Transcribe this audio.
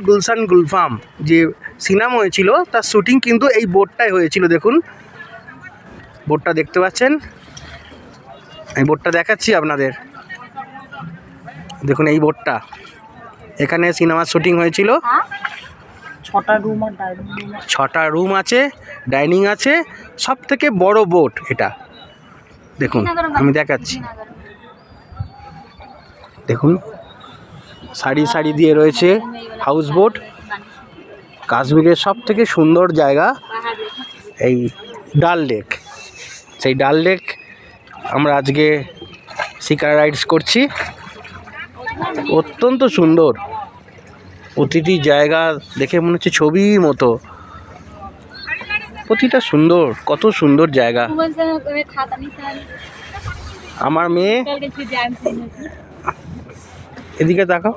গুলশান গুলফাম যে সিনেমা হয়েছিল তার শ্যুটিং কিন্তু এই বোটটাই হয়েছিল। দেখুন বোটটা দেখতে পাচ্ছেন, এই বোটটা দেখাচ্ছি আপনাদের। দেখুন এই বোটটা, এখানে সিনেমার শ্যুটিং হয়েছিল। 6টা রুম আছে, ডাইনিং আছে, সব থেকে বড় বোট এটা। দেখুন আমি দেখাচ্ছি, দেখুন সারি সারি দিয়ে রয়েছে হাউস বোট। কাশ্মীরের সব থেকে সুন্দর জায়গা এই ডাল লেক। সেই ডাল লেক আমরা আজকে শিকার রাইডস করছি। অত্যন্ত সুন্দর, প্রতিটি জায়গা দেখে মনে হচ্ছে ছবির মতো, প্রতিটা সুন্দর, কত সুন্দর জায়গা। আমার মেয়ে এদিকে তাকাও।